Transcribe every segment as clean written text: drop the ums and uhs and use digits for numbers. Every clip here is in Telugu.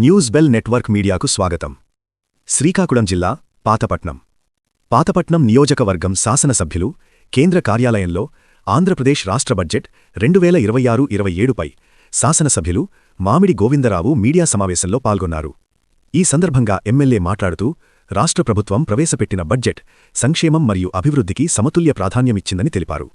న్యూస్ బెల్ నెట్వర్క్ మీడియాకు స్వాగతం. శ్రీకాకుళం జిల్లా పాతపట్నం నియోజకవర్గం శాసనసభ్యులు కేంద్ర కార్యాలయంలో ఆంధ్రప్రదేశ్ రాష్ట్ర బడ్జెట్ 2026-27పై శాసనసభ్యులు మామిడి గోవిందరావు మీడియా సమావేశంలో పాల్గొన్నారు. ఈ సందర్భంగా ఎమ్మెల్యే మాట్లాడుతూ రాష్ట్ర ప్రభుత్వం ప్రవేశపెట్టిన బడ్జెట్ సంక్షేమం మరియు అభివృద్ధికి సమతుల్య ప్రాధాన్యమిచ్చిందని తెలిపారు.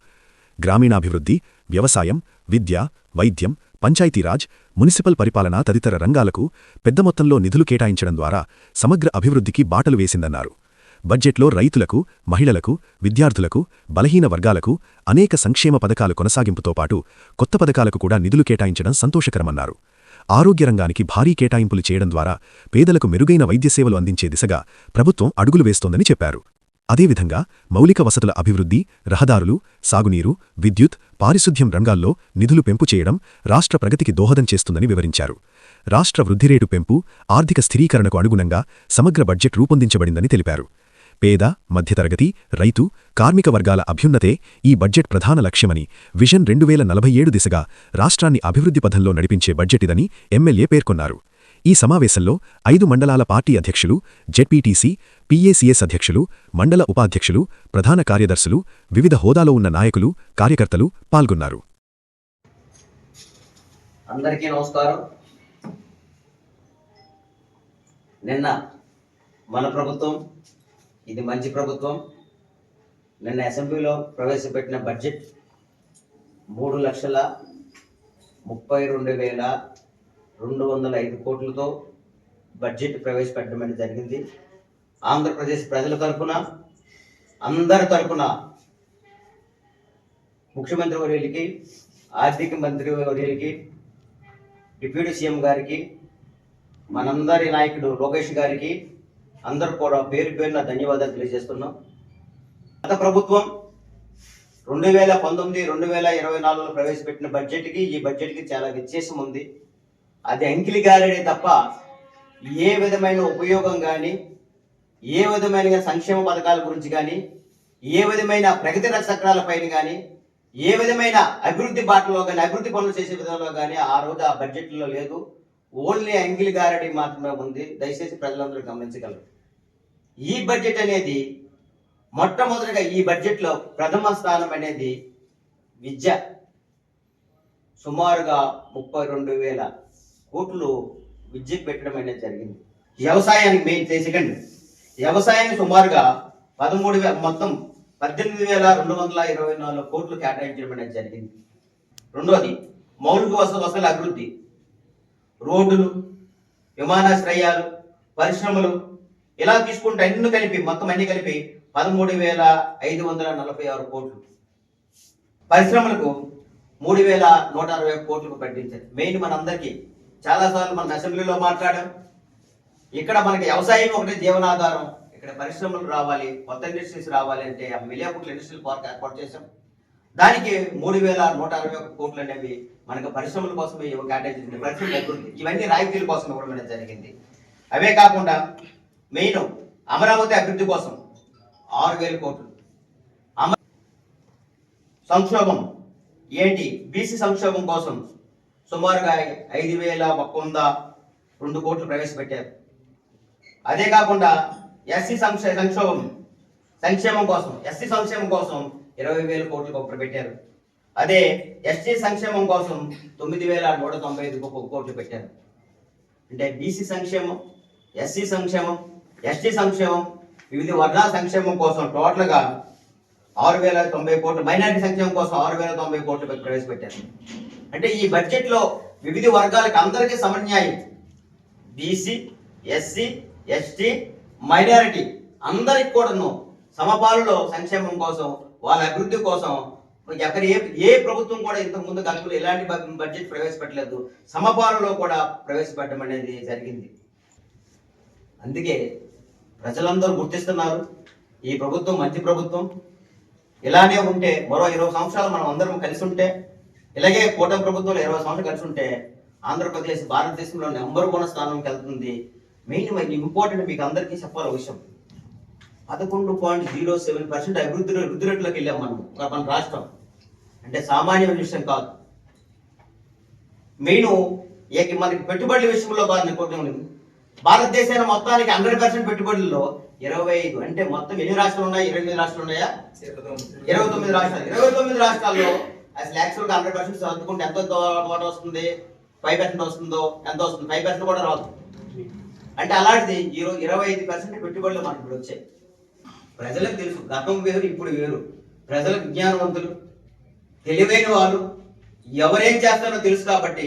గ్రామీణాభివృద్ధి, వ్యవసాయం, విద్య, వైద్యం, పంచాయతీరాజ్, మున్సిపల్ పరిపాలన తదితర రంగాలకు పెద్ద మొత్తంలో నిధులు కేటాయించడం ద్వారా సమగ్ర అభివృద్ధికి బాటలు వేసిందన్నారు. బడ్జెట్లో రైతులకు, మహిళలకు, విద్యార్థులకు, బలహీన వర్గాలకు అనేక సంక్షేమ పథకాలు కొనసాగింపుతో పాటు కొత్త పథకాలకు కూడా నిధులు కేటాయించడం సంతోషకరమన్నారు. ఆరోగ్య రంగానికి భారీ కేటాయింపులు చేయడం ద్వారా పేదలకు మెరుగైన వైద్యసేవలు అందించే దిశగా ప్రభుత్వం అడుగులు వేస్తోందని చెప్పారు. అదేవిధంగా మౌలిక వసతుల అభివృద్ధి, రహదారులు, సాగునీరు, విద్యుత్, పారిశుద్ధ్యం రంగాల్లో నిధులు పెంపు చేయడం రాష్ట్ర ప్రగతికి దోహదం చేస్తుందని వివరించారు. రాష్ట్ర వృద్ధిరేటు పెంపు, ఆర్థిక స్థిరీకరణకు అనుగుణంగా సమగ్ర బడ్జెట్ రూపొందించబడిందని తెలిపారు. పేద, మధ్యతరగతి, రైతు, కార్మిక వర్గాల అభ్యున్నతే ఈ బడ్జెట్ ప్రధాన లక్ష్యమని, విజన్ 2047 దిశగా రాష్ట్రాన్ని అభివృద్ధి పథంలో నడిపించే బడ్జెట్ ఇదని ఎమ్మెల్యే పేర్కొన్నారు. ఈ సమావేశంలో 5 మండలాల పార్టీ అధ్యక్షులు, జెడ్పీటీసీ, పీఏసీఎస్ అధ్యక్షులు, మండల ఉపాధ్యక్షులు, ప్రధాన కార్యదర్శులు, వివిధ హోదాలో ఉన్న నాయకులు, కార్యకర్తలు పాల్గొన్నారు. అందరికీ నమస్కారం. నిన్న మన ప్రభుత్వం, ఇది మంచి ప్రభుత్వం, నిన్న అసెంబ్లీలో ప్రవేశపెట్టిన బడ్జెట్ 3,32,205 కోట్లతో బడ్జెట్ ప్రవేశపెట్టడం జరిగింది. ఆంధ్రప్రదేశ్ ప్రజల తరపున, అందరి తరపున ముఖ్యమంత్రి వర్యులకి, ఆర్థిక మంత్రి వర్యులకి, డిప్యూటీ సీఎం గారికి, మనందరి నాయకుడు లోకేష్ గారికి అందరూ కూడా పేరు పేరున ధన్యవాదాలు తెలియజేస్తున్నాం. గత ప్రభుత్వం 2019-2024లో ప్రవేశపెట్టిన బడ్జెట్కి ఈ బడ్జెట్కి చాలా వ్యత్యాసం ఉంది. అది అంకిలి గారడే తప్ప ఏ విధమైన ఉపయోగం కానీ, ఏ విధమైన సంక్షేమ పథకాల గురించి కానీ, ఏ విధమైన ప్రగతి చక్రాలపైన కానీ, ఏ విధమైన అభివృద్ధి బాటలో కానీ, అభివృద్ధి పనులు చేసే విధంలో కానీ ఆ రోజు ఆ బడ్జెట్లో లేదు. ఓన్లీ అంకిలి గారడి మాత్రమే ఉంది. దయచేసి ప్రజలందరూ గమనించగలరు. ఈ బడ్జెట్ అనేది మొట్టమొదటిగా ఈ బడ్జెట్లో ప్రథమ స్థానం అనేది విద్య. సుమారుగా 32,000 కోట్లు విద్యకు పెట్టడం అనేది జరిగింది. వ్యవసాయానికి మెయిన్ సెకండ్, వ్యవసాయానికి సుమారుగా 18,224 కోట్లు కేటాయించడం అనేది జరిగింది. రెండోది మౌలిక వసతుల అభివృద్ధి, రోడ్డులు, విమానాశ్రయాలు, పరిశ్రమలు, ఇలా తీసుకుంటే అన్ని కలిపి 13,546 కోట్లు. పరిశ్రమలకు 3,160 కోట్లకు పెట్టించారు. మెయిన్ మనందరికీ చాలాసార్లు మన అసెంబ్లీలో మాట్లాడాం. ఇక్కడ మనకి వ్యవసాయం ఒకటే జీవనాధారం. ఇక్కడ పరిశ్రమలు రావాలి, కొత్త ఇండస్ట్రీస్ రావాలి అంటే మిలియాపూర్ ఇండస్ట్రియల్ పార్క్ ఏర్పాటు చేశాం. దానికి 3,160 కోట్లు అనేవి మనకు పరిశ్రమల కోసమే కేటాయించింది. పరిశ్రమల అభివృద్ధి, ఇవన్నీ రాయితీల కోసం ఇవ్వడం అనేది జరిగింది. అవే కాకుండా మెయిన్ అమరావతి అభివృద్ధి కోసం 6,000 కోట్లు. సంక్షోభం ఏంటి, బీసీ సంక్షోభం కోసం సుమారుగా 5,102 కోట్లు ప్రవేశపెట్టారు. అదే కాకుండా ఎస్సీ సంక్షేమం కోసం 20,000 కోట్లు పెట్టారు. అదే ఎస్టీ సంక్షేమం కోసం 9,195 కోట్లు పెట్టారు. అంటే బీసీ సంక్షేమం, ఎస్సీ సంక్షేమం, ఎస్టీ సంక్షేమం, వివిధ వర్గాల సంక్షేమం కోసం టోటల్గా 6,090 కోట్లు, మైనారిటీ సంక్షేమం కోసం 6,090 కోట్లు ప్రవేశపెట్టారు. అంటే ఈ బడ్జెట్లో వివిధ వర్గాలకు అందరికీ సమన్యాయం, బీసీ, ఎస్సీ, ఎస్టీ, మైనారిటీ అందరికి కూడాను సమపాలులో సంక్షేమం కోసం, వాళ్ళ అభివృద్ధి కోసం ఎక్కడ ఏ ప్రభుత్వం కూడా ఇంతకుముందు గతంలో ఎలాంటి బడ్జెట్ ప్రవేశపెట్టలేదు. సమపాలులో కూడా ప్రవేశపెట్టడం అనేది జరిగింది. అందుకే ప్రజలందరూ గుర్తిస్తున్నారు ఈ ప్రభుత్వం మంచి ప్రభుత్వం. ఇలానే ఉంటే మరో 20 సంవత్సరాలు మనం అందరం కలిసి ఉంటే, ఇలాగే కూటమి ప్రభుత్వంలో 20 సంవత్సరాలు కలిసి ఉంటే ఆంధ్రప్రదేశ్ భారతదేశంలో నెంబర్ 1 స్థానంకి వెళ్తుంది. మెయిన్ ఇంపార్టెంట్ మీకు అందరికీ చెప్పాలి విషయం, 11.07% అభివృద్ధి రేట్లోకి వెళ్ళాం మన రాష్ట్రం. అంటే సామాన్య విషయం కాదు. మెయిన్ మనకి పెట్టుబడుల విషయంలో భారతదేశాన్ని మొత్తానికి 100% పెట్టుబడుల్లో 25 అంటే మొత్తం ఎన్ని రాష్ట్రాలు ఉన్నాయి? 28 రాష్ట్రాలు ఉన్నాయా? 29 రాష్ట్రాలు. 29 రాష్ట్రాల్లో అసలు యాక్చువల్గా 100% సర్దుకుంటే ఎంత వాట వస్తుంది? 5% వస్తుందో ఎంత వస్తుంది? 5% కూడా రాదు. అంటే అలాంటిది 25% పెట్టుబడులు మనకి ఇప్పుడు వచ్చాయి. ప్రజలకు తెలుసు, గతం వేరు ఇప్పుడు వేరు. ప్రజలు విజ్ఞానవంతులు, తెలివైన వాళ్ళు, ఎవరేం చేస్తారో తెలుసు కాబట్టి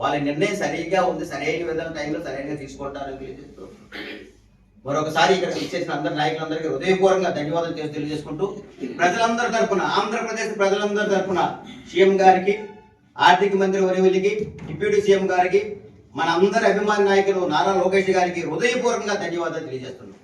వాళ్ళ నిర్ణయం సరిగ్గా ఉంది, సరైన విధంగా టైంలో సరైనగా తీసుకుంటారని తెలియజేస్తూ మరొకసారి ఇక్కడ ఇచ్చేసిన అందరి నాయకులందరికీ హృదయపూర్వకంగా ధన్యవాదాలు తెలియజేసుకుంటూ ప్రజలందరి తరఫున, ఆంధ్రప్రదేశ్ ప్రజలందరి తరఫున సీఎం గారికి, ఆర్థిక మంత్రి వర్యులకి, డిప్యూటీ సీఎం గారికి, మన అందరి అభిమాన నాయకులు నారా లోకేష్ గారికి హృదయపూర్వకంగా ధన్యవాదాలు తెలియజేస్తున్నాం.